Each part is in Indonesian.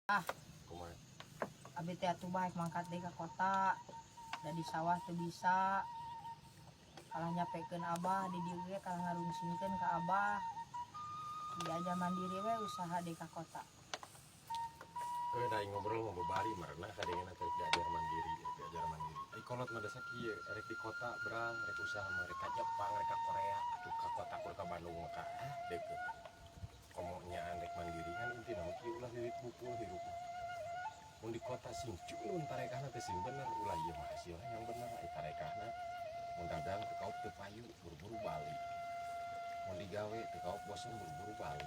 Ah, Kumaha? abi teh atuh baik mangkat deui ka kota. Da di sawah teu bisa. Kalah nyapekeun abah di dieu ge kalah ngarungsingkeun ka abah. Dia aja mandiri we usaha deui ka kota. Da ngobrol mau bebari marana kadengna teh diajar mandiri. Ai kolot mah dasa kieu rek di kota berang rek usaha mah rek ka Jepang rek ka Korea atuh ka kota kur ka Bandung mah ka deukeut. Komonya rek mandiri kan intina mah kieu ulah lilit bukul hirup. Mun di kota sing culun tarekahna teh sing bener ulah ieu mah hasilna yang bener ai tarekahna. Mun dagang teu kauk teu payu buru-buru bali. Mun digawe teu kauk bosen buru-buru bali.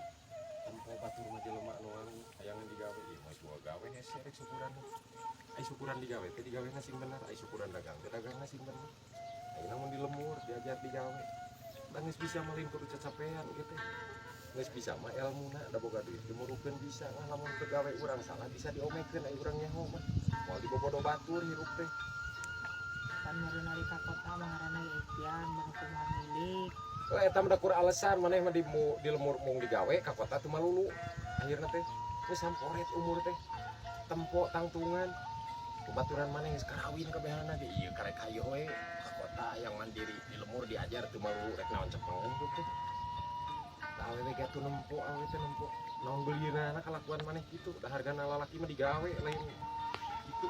Tempo batur mah jelema anu nganu hayangan digawe ieu mah gua gawe hese rek syukuran. Ai syukuran digawe teh digawena sing bener, ai syukuran dagang teh dagangna sing bener. Ayeuna mun di lemur diajar digawe. Da geus bisa mah lain kudu cacapean ieu teh. Geus bisa mah elmuna da boga duit dimurukeun bisa ngah lamun pegawe urang salah bisa diomekeun ai urang nyaho mah. Moal dibobodo batur hirup teh. Kan meureun ari ka kota mah ngaranna ge ikhtiar mun kumaha milik. Eta mah da kur alasan maneh mah di lemur mung digawe ka kota teu malulu. Akhirna teh geus samporet umur teh. Tempo tangtungan. Baturan maneh geus karawin kabehana ge ieu karek hayu we ka kota yang mandiri di lemur diajar teu malulu rek naon cepengeun hirup teh. Da awewe ge atuh nempo awewe teh nempo. Naon beulieunana kalakuan maneh kitu, da hargana lalaki mah digawe lain kitu.